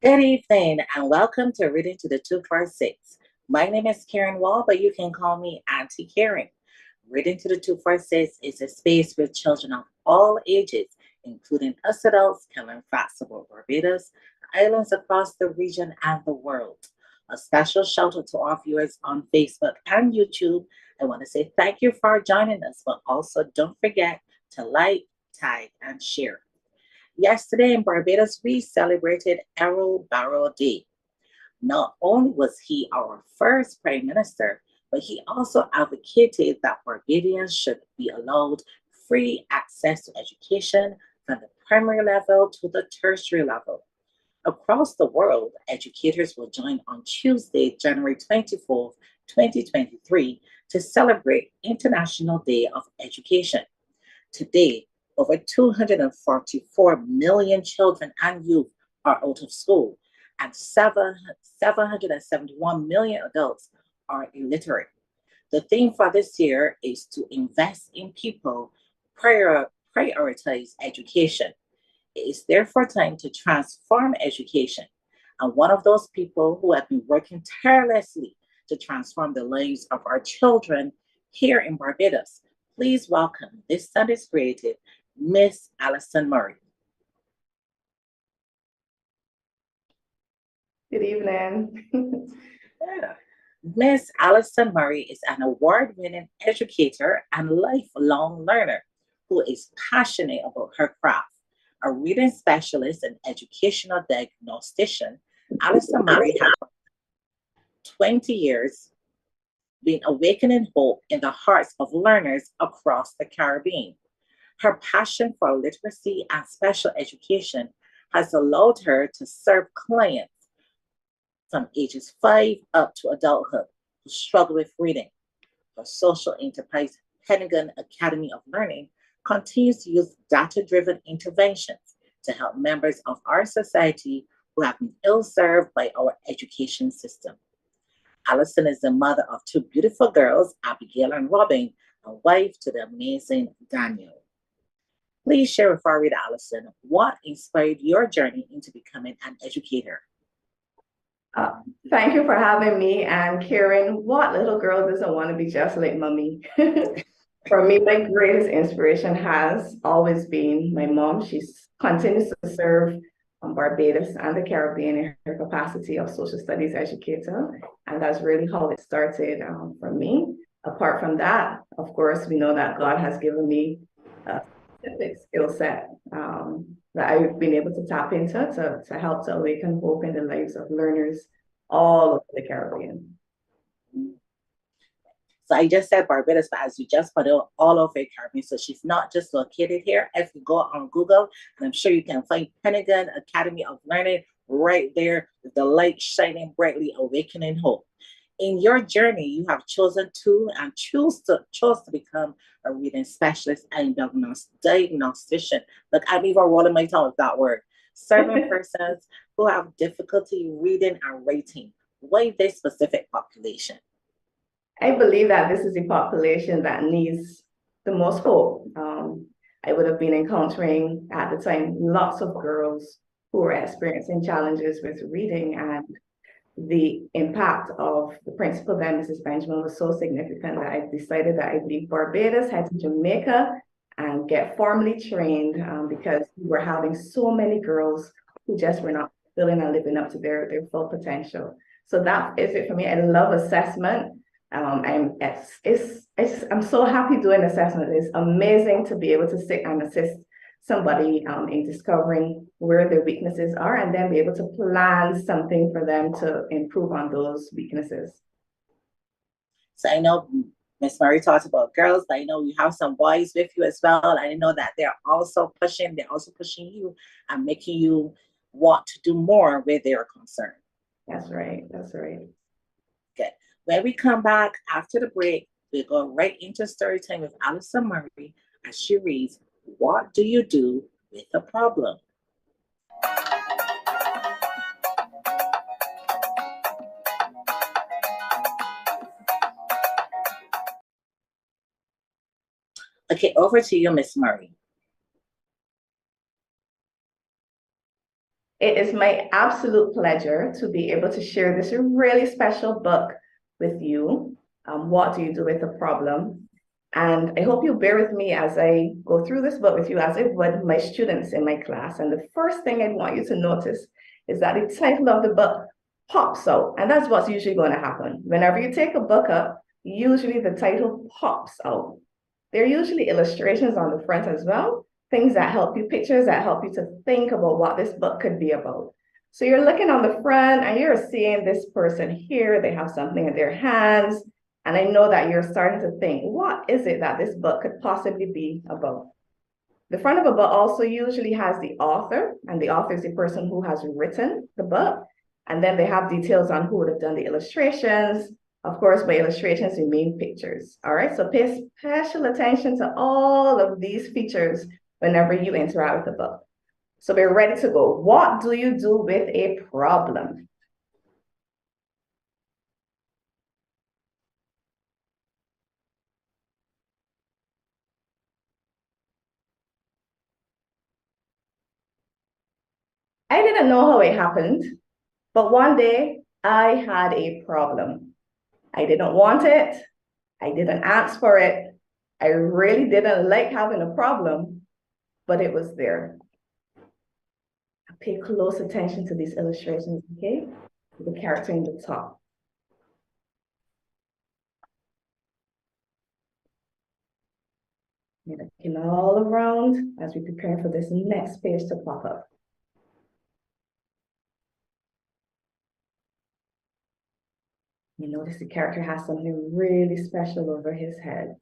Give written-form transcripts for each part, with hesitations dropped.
Good evening and welcome to Reading to the 246. My name is Karen Wall, but you can call me Auntie Karen. Reading to the 246 is a space where children of all ages, including us adults, can learn facts about Barbados, islands across the region, and the world. A special shout out to our viewers on Facebook and YouTube. I want to say thank you for joining us, but also don't forget to like, tag, and share. Yesterday in Barbados, we celebrated Errol Barrow Day. Not only was he our first prime minister, but he also advocated that Barbadians should be allowed free access to education from the primary level to the tertiary level. Across the world, educators will join on Tuesday, January 24th, 2023, to celebrate International Day of Education. Today, over 244 million children and youth are out of school, and 771 million adults are illiterate. The theme for this year is to invest in people, prioritize education. It is therefore time to transform education. And one of those people who have been working tirelessly to transform the lives of our children here in Barbados. Please welcome this Sunday's creative, Miss Allyson Murray. Good evening. Miss Allyson Murray is an award-winning educator and lifelong learner who is passionate about her craft. A reading specialist and educational diagnostician, Allyson Murray has 20 years been awakening hope in the hearts of learners across the Caribbean. Her passion for literacy and special education has allowed her to serve clients from ages 5 up to adulthood who struggle with reading. Her social enterprise, Pennegan Academy of Learning, continues to use data-driven interventions to help members of our society who have been ill-served by our education system. Allyson is the mother of 2 beautiful girls, Abigail and Robin, and wife to the amazing Daniel. Please share with our reader, Allyson, what inspired your journey into becoming an educator? Thank you for having me. And Karen, what little girl doesn't want to be just like mommy? For me, my greatest inspiration has always been my mom. She continues to serve Barbados and the Caribbean in her capacity of social studies educator. And that's really how it started for me. Apart from that, of course, we know that God has given me a specific skill set that I've been able to tap into to help to awaken hope in the lives of learners all over the Caribbean. So I just said Barbados, but as you just put it all over the Caribbean, so she's not just located here. If you go on Google, and I'm sure you can find Pennegan Academy of Learning right there with the light shining brightly, awakening hope. In your journey, you have chosen to and chose to become a reading specialist and diagnostician. Look, I'm even rolling my tongue with that word. Serving persons who have difficulty reading and writing. Why this specific population? I believe that this is the population that needs the most hope. I would have been encountering at the time lots of girls who were experiencing challenges with reading, and the impact of the principal then, Mrs. Benjamin, was so significant that I decided that I'd leave Barbados, head to Jamaica, and get formally trained because we were having so many girls who just were not fulfilling and living up to their full potential. So that is it for me. I love assessment. I'm so happy doing assessment. It's amazing to be able to sit and assist somebody in discovering where their weaknesses are and then be able to plan something for them to improve on those weaknesses. So I know Miss Murray talked about girls, but I know you have some boys with you as well. I know that they're also pushing you and making you want to do more where they're concerned. That's right. That's right. Good. When we come back after the break, we'll go right into story time with Allyson Murray as she reads, What Do You Do with a Problem? Okay, over to you, Miss Murray. It is my absolute pleasure to be able to share this really special book with you. What do you do with a problem? And I hope you bear with me as I go through this book with you, as I would my students in my class. And the first thing I want you to notice is that the title of the book pops out. And that's what's usually going to happen. Whenever you take a book up, usually the title pops out. There are usually illustrations on the front as well, things that help you, pictures that help you to think about what this book could be about. So you're looking on the front and you're seeing this person here, they have something in their hands. And I know that you're starting to think, what is it that this book could possibly be about? The front of a book also usually has the author, and the author is the person who has written the book. And then they have details on who would have done the illustrations. Of course, by illustrations, we mean pictures. All right, so pay special attention to all of these features whenever you interact with the book. So we're ready to go. What do you do with a problem? I didn't know how it happened, but one day I had a problem. I didn't want it. I didn't ask for it. I really didn't like having a problem, but it was there. Pay close attention to these illustrations, okay? The character in the top. You're looking all around as we prepare for this next page to pop up. You notice the character has something really special over his head.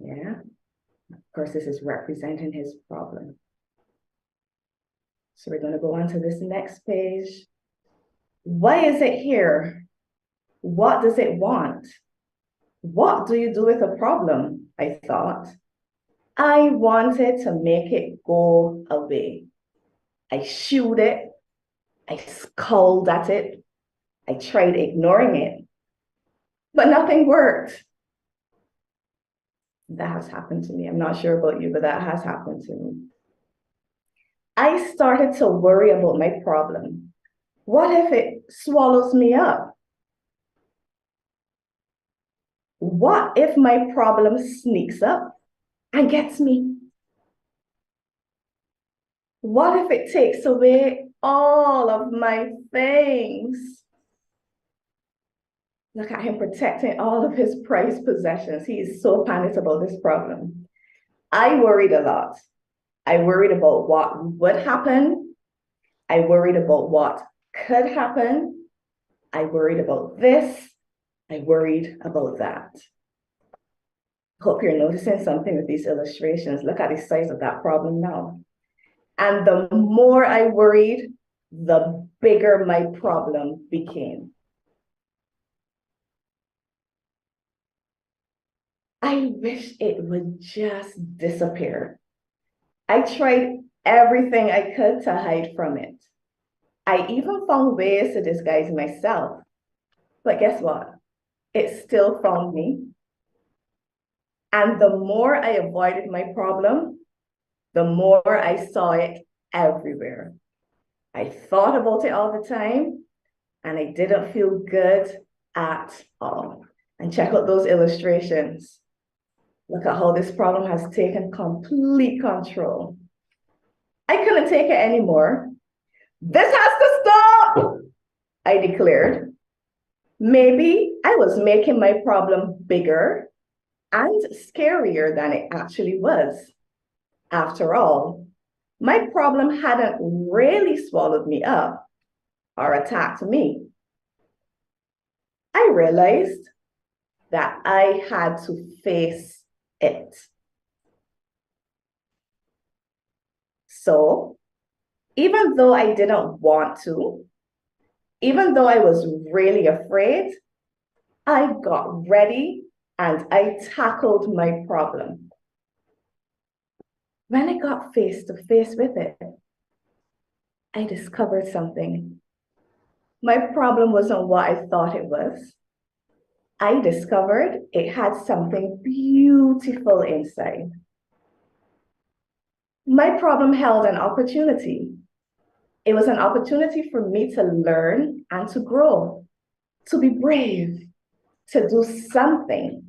Yeah? Of course, this is representing his problem. So we're going to go on to this next page. Why is it here? What does it want? What do you do with a problem? I thought. I wanted to make it go away. I shooed it. I scowled at it. I tried ignoring it, but nothing worked. That has happened to me. I'm not sure about you, but that has happened to me. I started to worry about my problem. What if it swallows me up? What if my problem sneaks up and gets me? What if it takes away all of my things? Look at him protecting all of his prized possessions. He is so panicked about this problem. I worried a lot. I worried about what would happen. I worried about what could happen. I worried about this. I worried about that. Hope you're noticing something with these illustrations. Look at the size of that problem now. And the more I worried, the bigger my problem became. I wish it would just disappear. I tried everything I could to hide from it. I even found ways to disguise myself. But guess what? It still found me. And the more I avoided my problem, the more I saw it everywhere. I thought about it all the time, and I didn't feel good at all. And check out those illustrations. Look at how this problem has taken complete control. I couldn't take it anymore. This has to stop, I declared. Maybe I was making my problem bigger and scarier than it actually was. After all, my problem hadn't really swallowed me up or attacked me. I realized that I had to face it. So, even though I didn't want to, even though I was really afraid, I got ready and I tackled my problem. When I got face to face with it, I discovered something. My problem wasn't what I thought it was. I discovered it had something beautiful inside. My problem held an opportunity. It was an opportunity for me to learn and to grow, to be brave, to do something.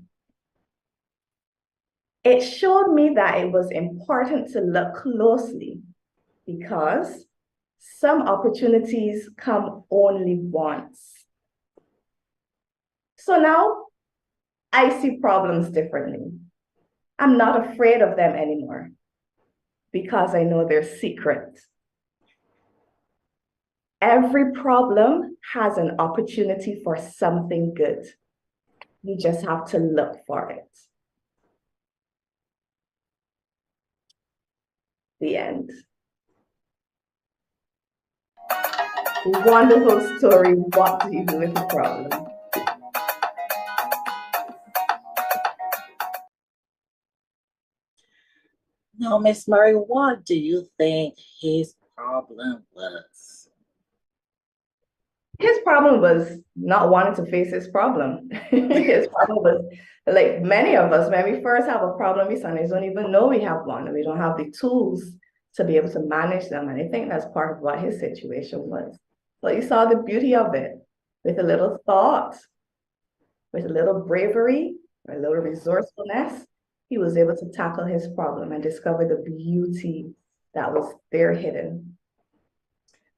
It showed me that it was important to look closely because some opportunities come only once. So now I see problems differently. I'm not afraid of them anymore because I know their secret. Every problem has an opportunity for something good. You just have to look for it. The end. Wonderful story. What do you do with the problem? Now, Miss Murray, what do you think his problem was? His problem was not wanting to face his problem. His problem was like many of us, when we first have a problem, we sometimes don't even know we have one, and we don't have the tools to be able to manage them. And I think that's part of what his situation was. But you saw the beauty of it with a little thought, with a little bravery, a little resourcefulness. He was able to tackle his problem and discover the beauty that was there hidden.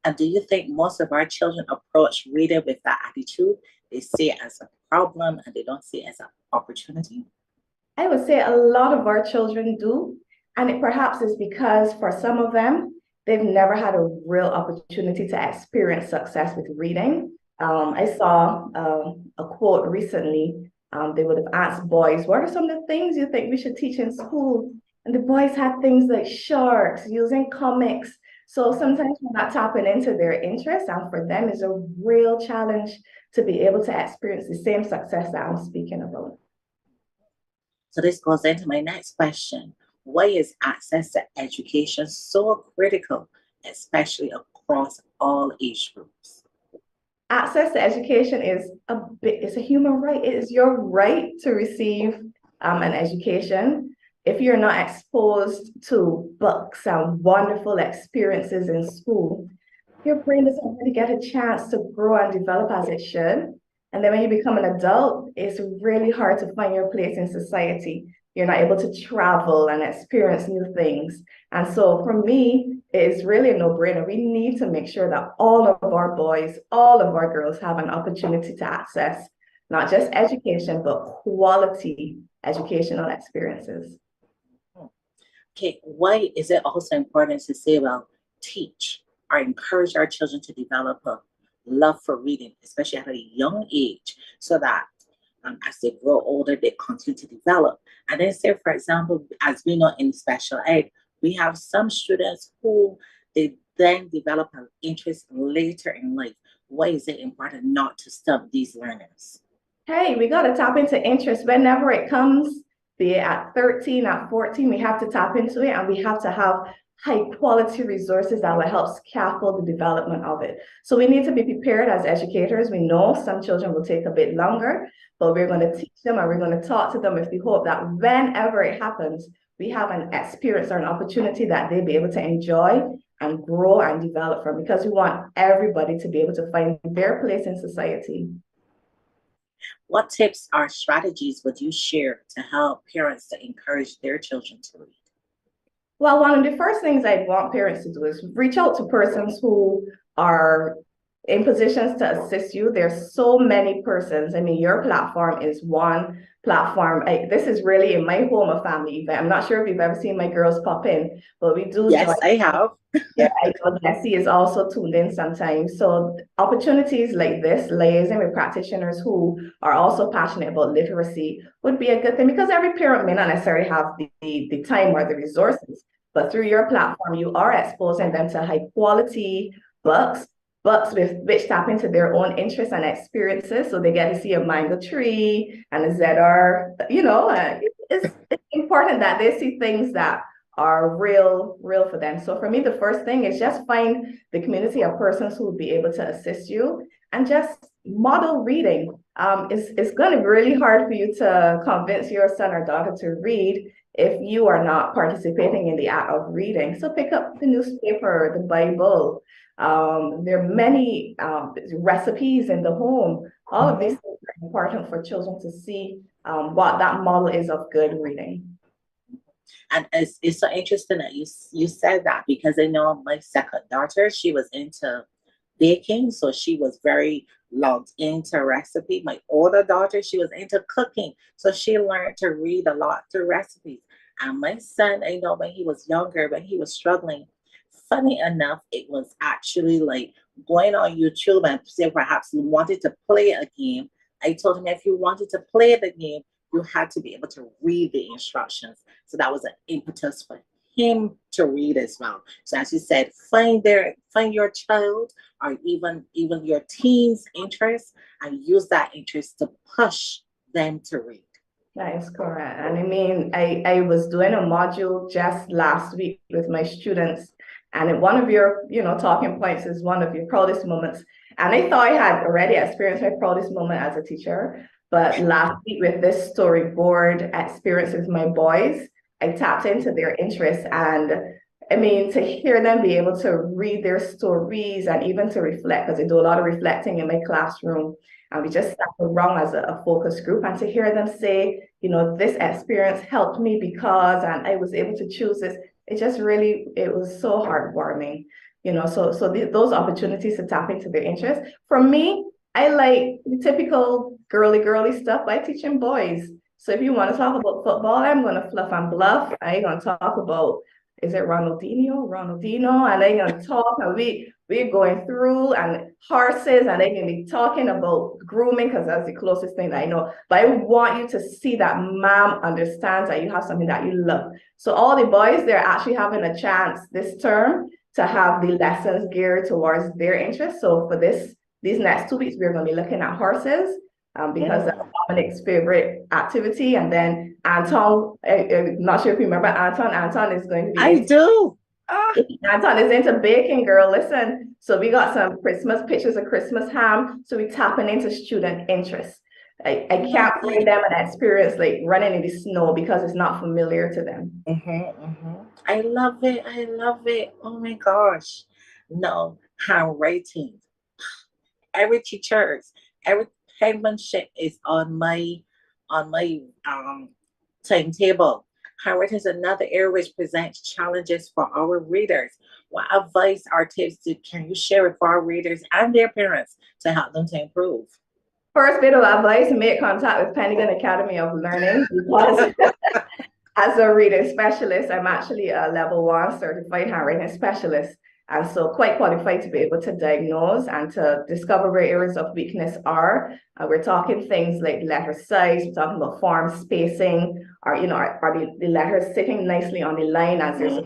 And do you think most of our children approach reading with that attitude? They see it as a problem and they don't see it as an opportunity? I would say a lot of our children do. And it perhaps is because for some of them, they've never had a real opportunity to experience success with reading. I saw a quote recently. They would have asked boys, what are some of the things you think we should teach in school? And the boys had things like sharks, using comics. So sometimes we're not tapping into their interests, and for them is a real challenge to be able to experience the same success that I'm speaking about. So this goes into my next question. Why is access to education so critical, especially across all age groups? Access to education is it's a human right. It is your right to receive an education. If you're not exposed to books and wonderful experiences in school, your brain doesn't really get a chance to grow and develop as it should. And then when you become an adult, it's really hard to find your place in society. You're not able to travel and experience new things. And so for me, it's really a no-brainer. We need to make sure that all of our boys, all of our girls have an opportunity to access not just education, but quality educational experiences. Okay, why is it also important to say, well, teach or encourage our children to develop a love for reading, especially at a young age, so that as they grow older, they continue to develop. And then say, for example, as we know in special ed, we have some students who they then develop an interest later in life. Why is it important not to stop these learners? Hey, we got to tap into interest whenever it comes, be it at 13, at 14, we have to tap into it, and we have to have high quality resources that will help scaffold the development of it. So we need to be prepared as educators. We know some children will take a bit longer, but we're going to teach them and we're going to talk to them with the hope that whenever it happens, we have an experience or an opportunity that they'll be able to enjoy and grow and develop from, because we want everybody to be able to find their place in society. What tips or strategies would you share to help parents to encourage their children to read? Well, one of the first things I want parents to do is reach out to persons who are in positions to assist you. There's so many persons. I mean, your platform is one platform. This is really in my home a family event. I'm not sure if you've ever seen my girls pop in, but we do. Yes, I have. Yeah, I know Nessie is also tuned in sometimes. So opportunities like this, liaising with practitioners who are also passionate about literacy, would be a good thing, because every parent may not necessarily have the time or the resources, but through your platform, you are exposing them to high quality books with which tap into their own interests and experiences. So they get to see a mango tree and a ZR, it's important that they see things that are real for them. So for me, the first thing is just find the community of persons who will be able to assist you and just model reading. It's going to be really hard for you to convince your son or daughter to read if you are not participating in the act of reading. So pick up the newspaper, the Bible. There are many recipes in the home. All of these things are important for children to see what that model is of good reading. And it's so interesting that you said that, because I know my second daughter, she was into baking, so she was very logged into recipe. My older daughter, she was into cooking, so she learned to read a lot through recipes. And my son, I know when he was younger, when he was struggling, funny enough, it was actually like going on YouTube and say perhaps he wanted to play a game. I told him if you wanted to play the game, you had to be able to read the instructions. So that was an impetus for him to read as well. So as you said, find your child or even your teen's interest and use that interest to push them to read. That is correct. And I mean, I was doing a module just last week with my students, and one of your, talking points is one of your proudest moments. And I thought I had already experienced my proudest moment as a teacher, but last week with this storyboard experience with my boys, I tapped into their interests. And I mean, to hear them be able to read their stories and even to reflect, because I do a lot of reflecting in my classroom. And we just sat around as a focus group, and to hear them say, this experience helped me because, and I was able to choose this. It just really, it was so heartwarming, those opportunities to tap into their interests. For me, I like the typical girly stuff by teaching boys. So if you want to talk about football, I'm going to fluff and bluff. I'm going to talk about, is it Ronaldinho, and I'm going to talk, and we're going through and horses, and they're going to be talking about grooming because that's the closest thing that I know. But I want you to see that mom understands that you have something that you love. So all the boys, they're actually having a chance this term to have the lessons geared towards their interests. So for these next 2 weeks, we're going to be looking at horses because that's Dominic's favorite activity. And then Anton, I'm not sure if you remember Anton. Anton is going to be. I do. Anton is into baking, girl. Listen. So we got some Christmas pictures of Christmas ham. So we're tapping into student interest. I can't bring them an experience like running in the snow because it's not familiar to them. I love it. I love it. Oh my gosh. No, handwriting. Every teacher's, every penmanship is on my timetable. Handwriting is another area which presents challenges for our readers. What advice or tips can you share with our readers and their parents to help them to improve? First bit of advice, make contact with Pennegan Academy of Learning, because as a reading specialist, I'm actually a level 1 certified handwriting specialist. And so quite qualified to be able to diagnose and to discover where areas of weakness are. We're talking things like letter size, we're talking about form spacing, or, are the letters sitting nicely on the line as there's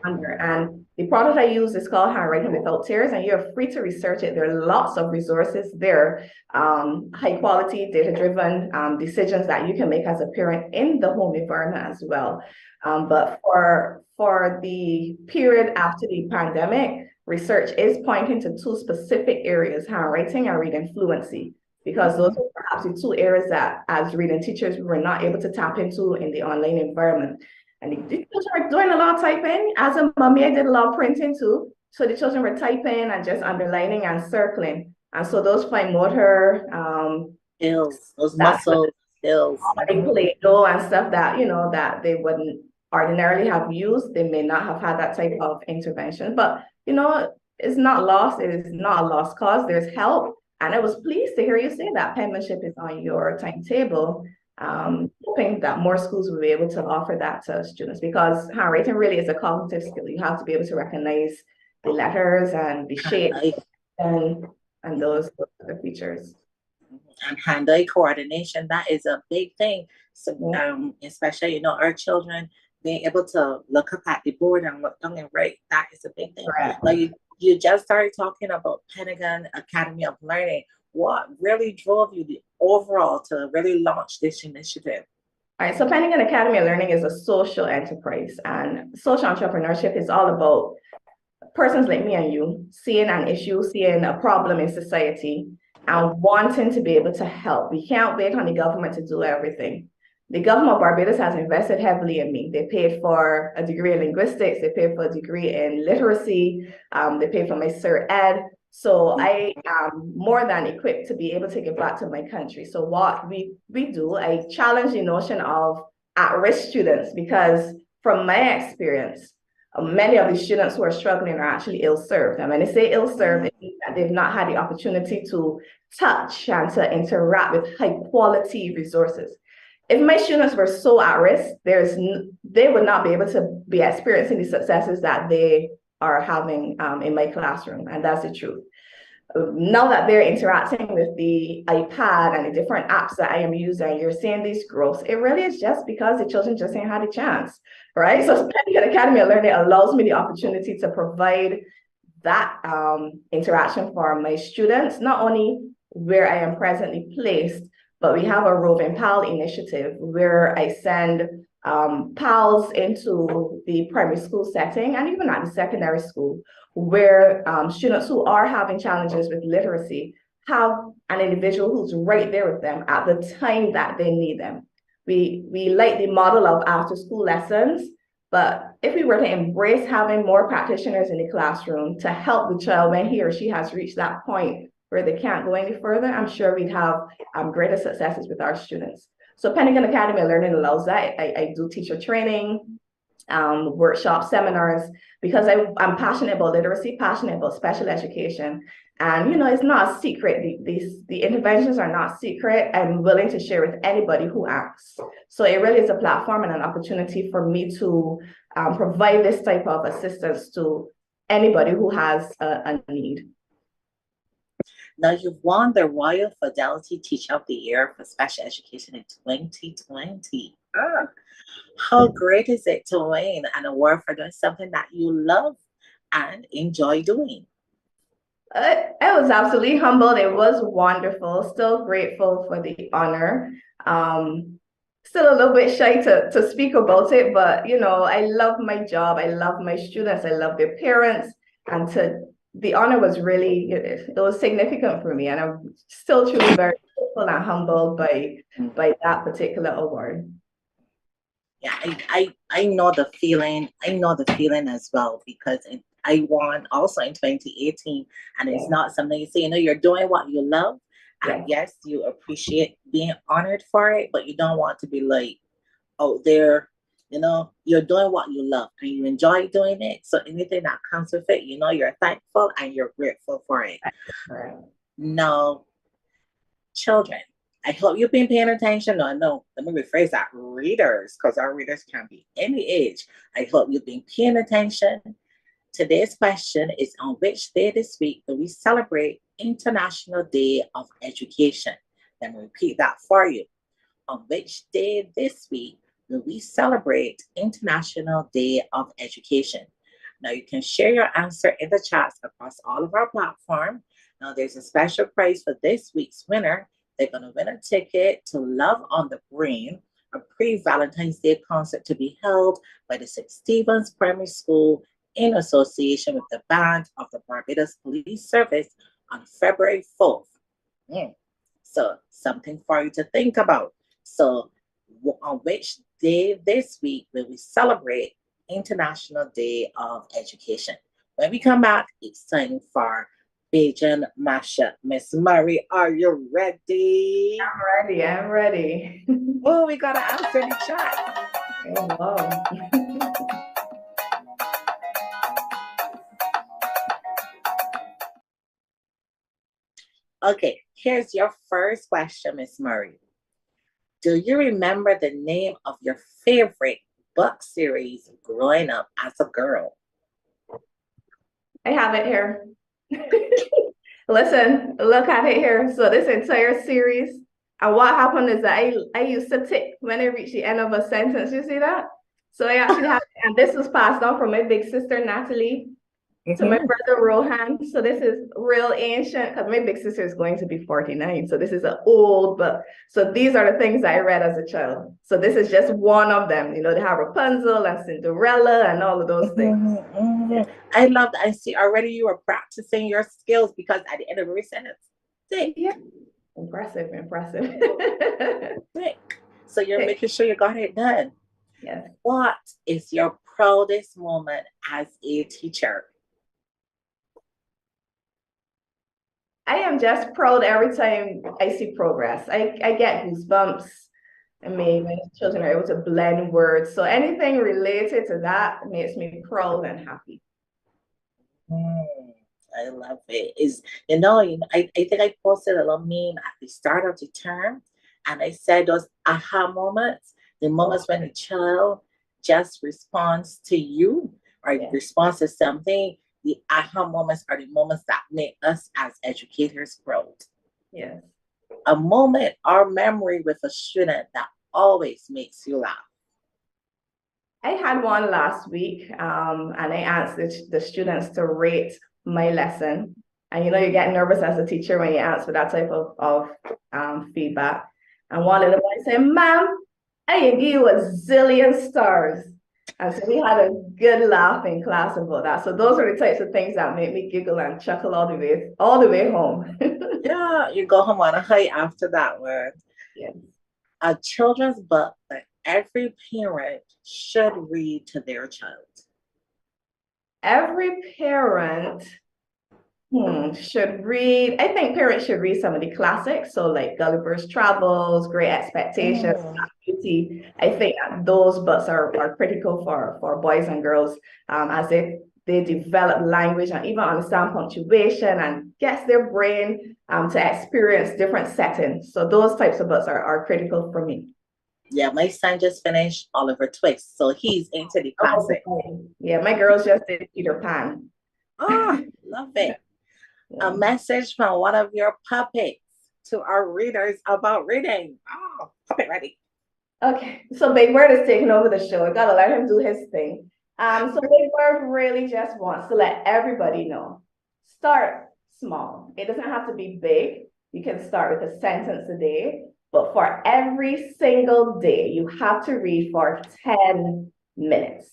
under. And the product I use is called Handwriting Without Tears, and you're free to research it. There are lots of resources there, high quality, data-driven decisions that you can make as a parent in the home environment as well. But for the period after the pandemic, research is pointing to 2 specific areas, handwriting and reading fluency, because those are perhaps the 2 areas that as reading teachers, we were not able to tap into in the online environment. And the children were doing a lot of typing. As a mommy, I did a lot of printing too. So the children were typing and just underlining and circling. And so those fine motor skills, those muscle skills, like Play-Doh and stuff that, that they wouldn't ordinarily have used, they may not have had that type of intervention. But, it's not lost. It is not a lost cause. There's help. And I was pleased to hear you say that penmanship is on your timetable. Hoping that more schools will be able to offer that to students, because handwriting really is a cognitive skill. You have to be able to recognize the letters and the shapes and those other features. And hand-eye coordination, that is a big thing. So especially, our children being able to look up at the board and look down and write, that is a big thing. Right. Like you just started talking about Pennegan Academy of Learning. What really drove you overall to really launch this initiative? All right, so Pennegan Academy of Learning is a social enterprise, and social entrepreneurship is all about persons like me and you seeing an issue, seeing a problem in society, and wanting to be able to help. We can't wait on the government to do everything. the government of Barbados has invested heavily in me. They paid for a degree in linguistics, they paid for a degree in literacy, they paid for my Cert Ed. So I am more than equipped to be able to give back to my country. So what we do, I challenge the notion of at-risk students, because from my experience, many of the students who are struggling are actually ill-served. And when they say ill-served, it means that they've not had the opportunity to touch and to interact with high-quality resources. If my students were so at risk, they would not be able to be experiencing the successes that they are having in my classroom, and that's the truth. Now that they're interacting with the iPad and the different apps that I am using, you're seeing these growths. It really is just because the children just ain't had a chance, right? So Pennegan Academy of Learning allows me the opportunity to provide that interaction for my students, not only where I am presently placed, but we have a roving PAL initiative where I send PALs into the primary school setting and even at the secondary school, where students who are having challenges with literacy have an individual who's right there with them at the time that they need them. We like the model of after school lessons, but if we were to embrace having more practitioners in the classroom to help the child when he or she has reached that point where they can't go any further, I'm sure we'd have greater successes with our students. So Pennegan Academy of Learning allows that. I do teacher training, workshops, seminars, because I'm passionate about literacy, passionate about special education. And, you know, it's not a secret. The interventions are not secret. I'm willing to share with anybody who asks. So it really is a platform and an opportunity for me to provide this type of assistance to anybody who has a need. Now, you've won the Royal Fidelity Teacher of the Year for Special Education in 2020. How great is it to win an award for doing something that you love and enjoy doing? I was absolutely humbled. It was wonderful. Still grateful for the honor. Still a little bit shy to speak about it, but you know, I love my job. I love my students. I love their parents, and the honor was really, it was significant for me, and I'm still truly very grateful and humbled by that particular award. Yeah, I know the feeling. I know the feeling as well, because I won also in 2018, and it's not something you say. You know, you're doing what you love, and yes, you appreciate being honored for it, but you don't want to be like, oh, there. You know, you're doing what you love and you enjoy doing it. So anything that comes with it, you know, you're thankful and you're grateful for it. Now, children, I hope you've been paying attention. No, let me rephrase that. Readers, because our readers can be any age. I hope you've been paying attention. Today's question is, on which day this week do we celebrate International Day of Education? Let me repeat that for you. On which day this week do we celebrate International Day of Education? Now, you can share your answer in the chats across all of our platforms. Now, there's a special prize for this week's winner. They're going to win a ticket to Love on the Brain, a pre-Valentine's Day concert to be held by the St. Stephen's Primary School in association with the Band of the Barbados Police Service on February 4th. So, something for you to think about. So, on which day this week will we celebrate International Day of Education? When we come back, it's time for BAJAN MASHUP. Miss Murray, are you ready? I'm ready. Oh, we got to answer the chat. Oh, wow. Okay, here's your first question, Miss Murray. Do you remember the name of your favorite book series growing up as a girl? I have it here. Listen, look at it here. So this entire series, and what happened is that I used to tick when I reached the end of a sentence. You see that? So I actually have, and this was passed on from my big sister Natalie to my brother Rohan. So this is real ancient, because my big sister is going to be 49. So this is an old book. So these are the things I read as a child. So this is just one of them. You know, they have Rapunzel and Cinderella and all of those things. I love that. I see already you are practicing your skills, because at the end of every sentence, yeah. Impressive. So you're making sure you got it done. Yes. What is your proudest moment as a teacher? I am just proud every time I see progress. I get goosebumps. I mean, when children are able to blend words. So anything related to that makes me proud and happy. I love it. I think I posted a little meme at the start of the term, and I said those aha moments, the moments when a child just responds to you or Yeah. responds to something, the aha moments are the moments that make us as educators proud. Yes. A moment or memory with a student that always makes you laugh. I had one last week, and I asked the students to rate my lesson. And you get nervous as a teacher when you ask for that type of feedback. And one little boy said, "Ma'am, I can give you a zillion stars." And so we had a good laugh in class about that. So those are the types of things that make me giggle and chuckle all the way home. Yeah, you go home on a high after that one. Yeah. A children's book that every parent should read to their child. Every parent should read. I think parents should read some of the classics. So like Gulliver's Travels, Great Expectations, Beauty. I think that those books are critical for boys and girls as they develop language and even understand punctuation and gets their brain to experience different settings. So those types of books are critical for me. Yeah, my son just finished Oliver Twist, so he's into the classic. Yeah, my girls just did Peter Pan. Oh, love it. Yeah. A message from one of your puppets to our readers about reading. Oh, puppet ready. Okay, so Big Bird is taking over the show. I gotta let him do his thing. So Big Bird really just wants to let everybody know. Start small. It doesn't have to be big. You can start with a sentence a day, but for every single day, you have to read for 10 minutes.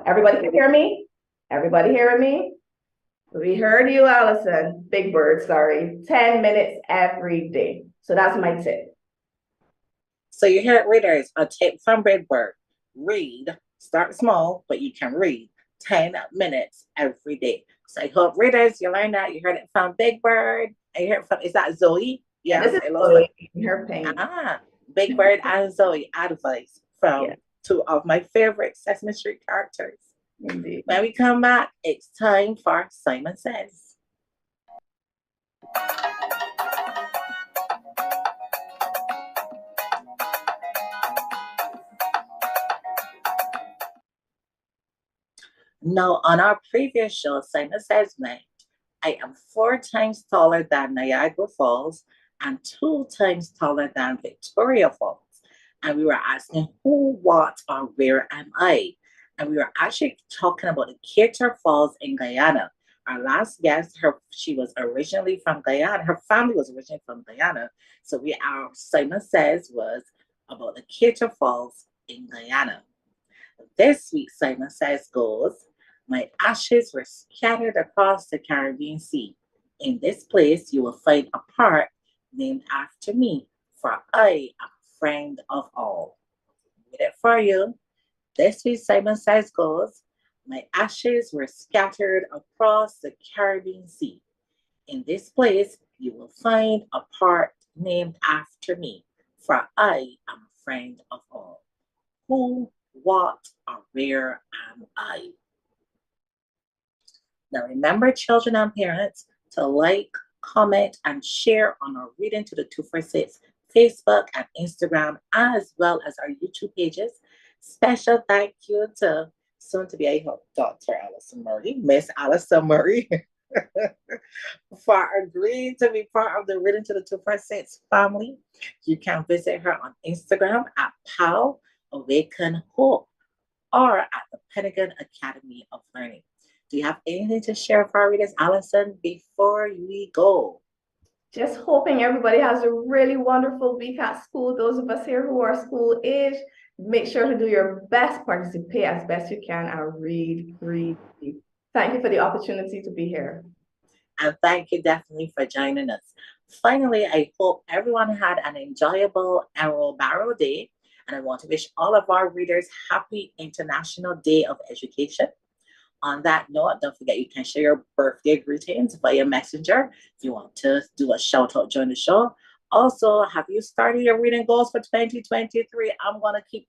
Everybody can hear me? Everybody hearing me? We heard you, Allyson. Big Bird, sorry. 10 minutes every day. So that's my tip. So you hear it, readers, a tip from Big Bird. Read, start small, but you can read 10 minutes every day. So I hope readers, you learned that. You heard it from Big Bird. And you heard it from, is that Zoe? Yeah, Yes, this is it looks like her pain. Big Bird and Zoe advice from Yeah. two of my favorite Sesame Street characters. Indeed. When we come back, it's time for Simon Says. Now, on our previous show, Simon Says meant I am 4 times taller than Niagara Falls and 2 times taller than Victoria Falls. And we were asking who, what, or where am I? And we were actually talking about the Cater Falls in Guyana. Our last guest, she was originally from Guyana. Her family was originally from Guyana. So our Simon Says was about the Cater Falls in Guyana. This week, Simon Says goes, my ashes were scattered across the Caribbean Sea. In this place, you will find a park named after me, for I am a friend of all. Read it for you. This week, Simon Says goes, my ashes were scattered across the Caribbean Sea. In this place, you will find a park named after me, for I am a friend of all. Who, what, or where am I? Now, remember, children and parents, to like, comment, and share on our Reading to the 246 Facebook and Instagram, as well as our YouTube pages. Special thank you to soon to be, I hope, Dr. Allyson Murray, Miss Allyson Murray, for agreeing to be part of the Reading to the 246 family. You can visit her on Instagram at PAL Awaken Hope or at the Pennegan Academy of Learning. Do you have anything to share for our readers, Allyson, before we go? Just hoping everybody has a really wonderful week at school. Those of us here who are school age, make sure to do your best, participate as best you can, and read. Thank you for the opportunity to be here. And thank you definitely for joining us. Finally, I hope everyone had an enjoyable Arrow Barrow Day, and I want to wish all of our readers happy International Day of Education. On that note, don't forget you can share your birthday greetings via Messenger if you want to do a shout out during the show. Also, have you started your reading goals for 2023? I'm going to keep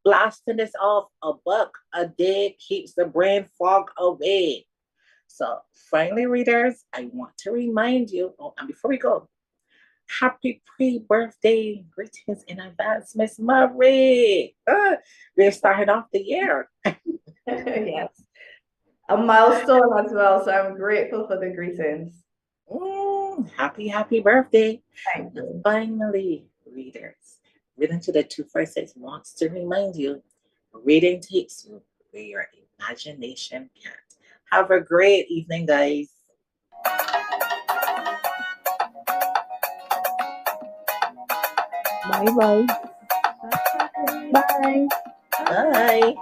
blasting this off. A book a day keeps the brain fog away. So, finally, readers, I want to remind you, and before we go, happy pre-birthday greetings in advance, Miss Murray. We're starting off the year. Yes. A milestone as well, so I'm grateful for the greetings. Happy birthday. Thank And you. finally, readers, Reading to the 246 wants to remind you, reading takes you where your imagination can't. Have a great evening, guys. Bye bye. Bye. Bye.